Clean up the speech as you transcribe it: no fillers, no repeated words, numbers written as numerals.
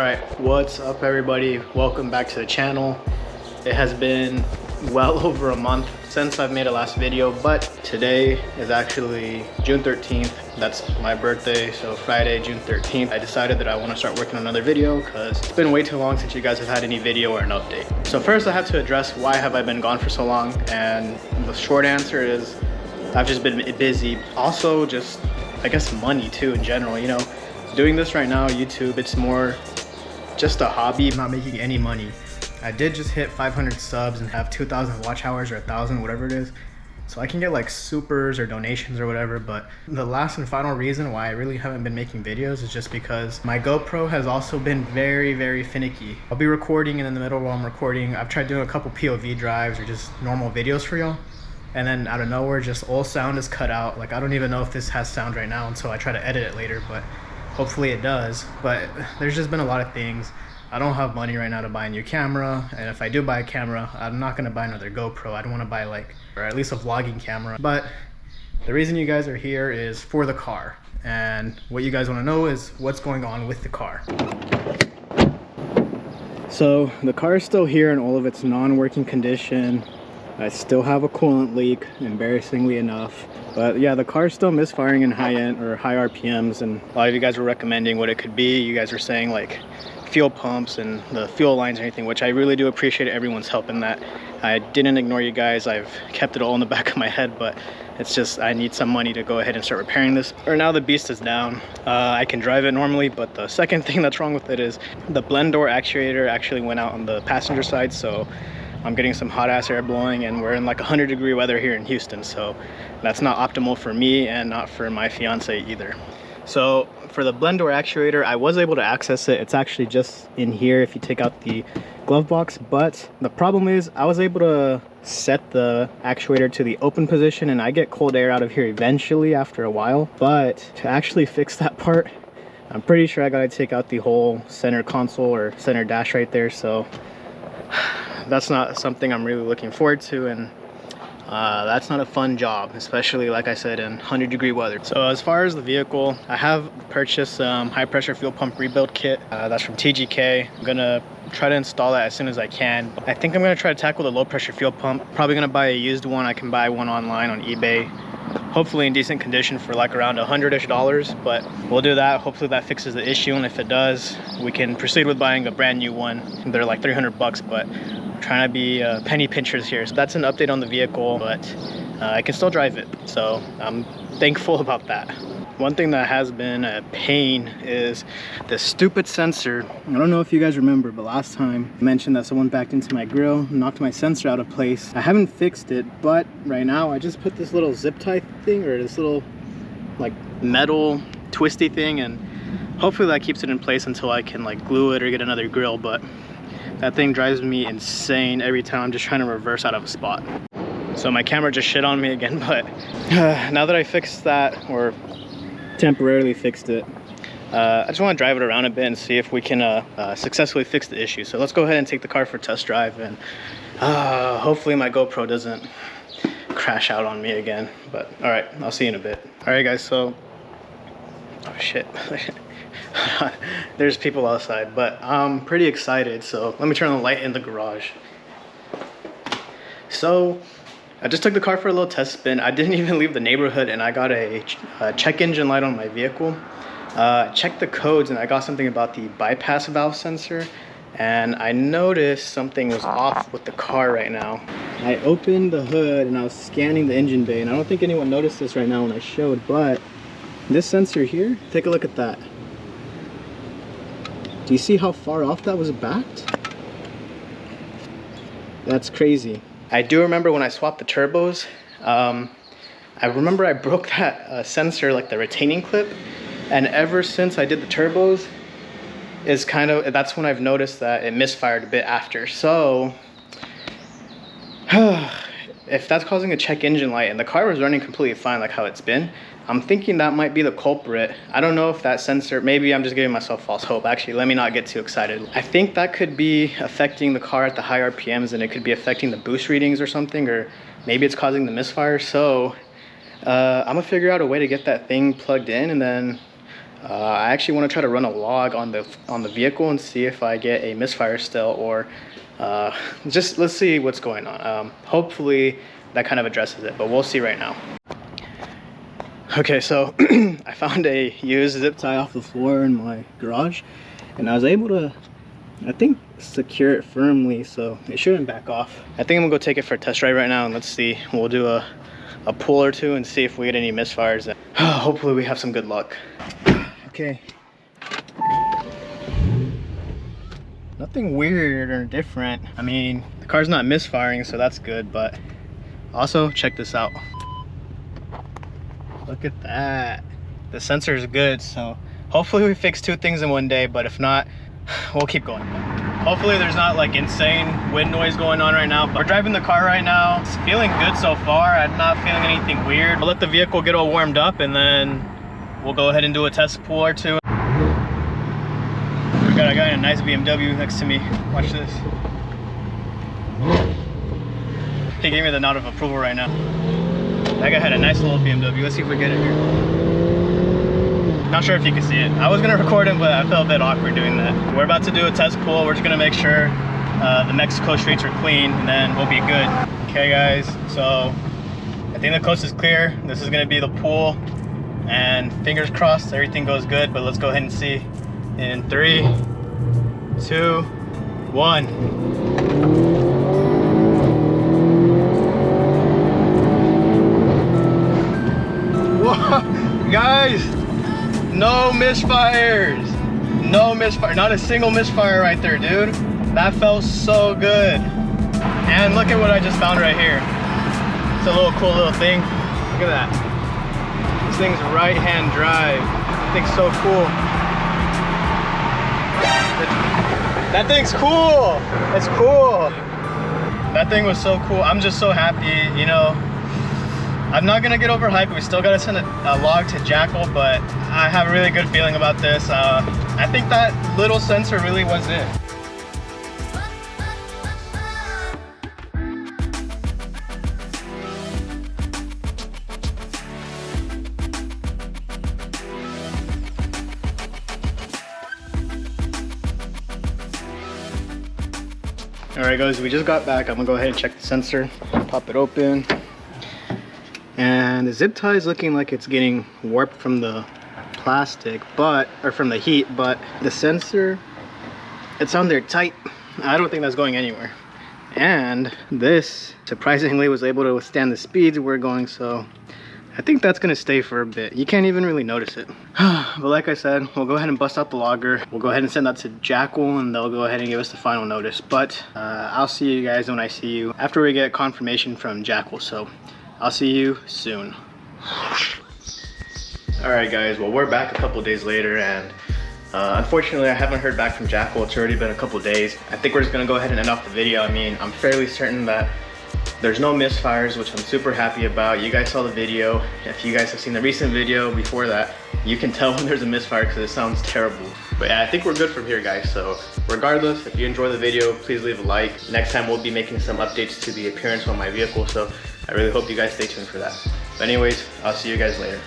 Alright, what's up everybody? Welcome back to the channel. It has been well over a month since I've made a last video, but today is actually June 13th. That's my birthday, so Friday, June 13th. I decided that I want to start working on another video because it's been way too long since you guys have had any video or an update. So first I have to address why have I been gone for so long, and the short answer is I've just been busy. Also just, I guess, money too in general, you know. Doing this right now, YouTube, it's more just a hobby. I'm not making any money. I did just hit 500 subs and have 2,000 watch hours or 1,000, whatever it is. So I can get like supers or donations or whatever, but the last and final reason why I really haven't been making videos is just because my GoPro has also been very finicky. I'll be recording and in the middle while I'm recording, I've tried doing a couple POV drives or just normal videos for y'all. And then out of nowhere, just all sound is cut out. Like I don't even know if this has sound right now until I try to edit it later, but hopefully it does. But there's just been a lot of things. I don't have money right now to buy a new camera, and if I do buy a camera, I'm not gonna buy another GoPro. I don't want to buy like, or at least a vlogging camera. But the reason you guys are here is for the car, and what you guys want to know is what's going on with the car. So the car is still here in all of its non-working condition. I still have a coolant leak, embarrassingly enough. But yeah, the car's still misfiring in high end or high RPMs, and a lot of you guys were recommending what it could be. You guys were saying like fuel pumps and the fuel lines and everything, which I really do appreciate everyone's help in that. I didn't ignore you guys. I've kept it all in the back of my head, but it's just I need some money to go ahead and start repairing this. Or now the beast is down. I can drive it normally, but the second thing that's wrong with it is the blend door actuator actually went out on the passenger side, so I'm getting some hot ass air blowing, and we're in like 100-degree weather here in Houston, so that's not optimal for me and not for my fiance either. So for the blend door actuator, I was able to access it. It's actually just in here if you take out the glove box, but the problem is I was able to set the actuator to the open position, and I get cold air out of here eventually after a while. But to actually fix that part, I'm pretty sure I gotta take out the whole center console or center dash right there, so that's not something I'm really looking forward to, and that's not a fun job, especially like I said in 100-degree weather. So as far as the vehicle, I have purchased high pressure fuel pump rebuild kit. That's from TGK. I'm gonna try to install that as soon as I can. I think I'm gonna try to tackle the low pressure fuel pump. Probably gonna buy a used one. I can buy one online on eBay, hopefully in decent condition for like around $100-ish, but we'll do that. Hopefully that fixes the issue, and if it does, we can proceed with buying a brand new one. They're like 300 bucks, but trying to be penny pinchers here. So that's an update on the vehicle, but I can still drive it, so I'm thankful about that. One thing that has been a pain is the stupid sensor. I don't know if you guys remember, but last time I mentioned that someone backed into my grill, knocked my sensor out of place. I haven't fixed it, but right now I just put this little zip tie thing, or this little like metal twisty thing, and hopefully that keeps it in place until I can like glue it or get another grill. But that thing drives me insane every time I'm just trying to reverse out of a spot. So my camera just shit on me again, but now that I fixed that, or temporarily fixed it, I just want to drive it around a bit and see if we can successfully fix the issue. So let's go ahead and take the car for a test drive, and hopefully my GoPro doesn't crash out on me again. But all right, I'll see you in a bit. All right guys, so oh shit. There's people outside, but I'm pretty excited, so let me turn the light in the garage. So I just took the car for a little test spin. I didn't even leave the neighborhood, and I got a check engine light on my vehicle. Checked the codes, and I got something about the bypass valve sensor, and I noticed something was off with the car right now. I opened the hood and I was scanning the engine bay, and I don't think anyone noticed this right now when I showed, but this sensor here, take a look at that. Do you see how far off that was backed? That's crazy. I do remember when I swapped the turbos, I remember I broke that sensor, like the retaining clip, and ever since I did the turbos, is that's when I've noticed that it misfired a bit after. So if that's causing a check engine light, and the car was running completely fine like how it's been, I'm thinking that might be the culprit. I don't know if that sensor, maybe I'm just giving myself false hope. Actually, let me not get too excited. I think that could be affecting the car at the high RPMs, and it could be affecting the boost readings or something, or maybe it's causing the misfire. So I'm gonna figure out a way to get that thing plugged in, and then I actually want to try to run a log on the vehicle and see if I get a misfire still, or just let's see what's going on. Hopefully that kind of addresses it, but we'll see right now. Okay, so I found a used zip tie off the floor in my garage, and I was able to, I think, secure it firmly so it shouldn't back off. I think I'm gonna go take it for a test ride right now, and let's see. We'll do a pull or two and see if we get any misfires. Hopefully we have some good luck. Okay. Nothing weird or different. I mean, the car's not misfiring, so that's good, but also check this out. Look at that. The sensor is good, so hopefully we fix 2 things in one day, but if not, we'll keep going. Hopefully there's not like insane wind noise going on right now, but we're driving the car right now. It's feeling good so far. I'm not feeling anything weird. I'll let the vehicle get all warmed up, and then we'll go ahead and do a test pull or two. We got a guy in a nice BMW next to me. Watch this. He gave me the nod of approval right now. That guy had a nice little BMW. Let's see if we get it here. Not sure if you can see it. I was gonna record him, but I felt a bit awkward doing that. We're about to do a test pull. We're just gonna make sure the Mexico streets are clean, and then we'll be good. Okay guys, so I think the coast is clear. This is gonna be the pull, and fingers crossed everything goes good, but let's go ahead and see in 3, 2, 1. Whoa, guys, no misfires. No misfire, not a single misfire right there, dude. That felt so good. And look at what I just found right here. It's a little cool little thing. Look at that. This thing's right-hand drive. That thing's so cool. That thing's cool. It's cool. That thing was so cool. I'm just so happy, you know. I'm not gonna get overhyped. We still gotta send a log to Jackal, but I have a really good feeling about this. I think that little sensor really was it. Alright guys, we just got back. I'm gonna go ahead and check the sensor, pop it open. And the zip tie is looking like it's getting warped from the plastic, or from the heat, but the sensor, it's on there tight. I don't think that's going anywhere. And this surprisingly was able to withstand the speeds we're going, so I think that's gonna stay for a bit. You can't even really notice it. But like I said, we'll go ahead and bust out the logger. We'll go ahead and send that to Jackal, and they'll go ahead and give us the final notice. But I'll see you guys when I see you after we get confirmation from Jackal. So I'll see you soon. Alright guys, well we're back a couple days later, and unfortunately I haven't heard back from Jackal. It's already been a couple days. I think we're just gonna go ahead and end off the video. I mean, I'm fairly certain that there's no misfires, which I'm super happy about. You guys saw the video. If you guys have seen the recent video before that, you can tell when there's a misfire because it sounds terrible. But yeah, I think we're good from here guys. So regardless, if you enjoy the video, please leave a like. Next time we'll be making some updates to the appearance on my vehicle, so I really hope you guys stay tuned for that. But anyways, I'll see you guys later.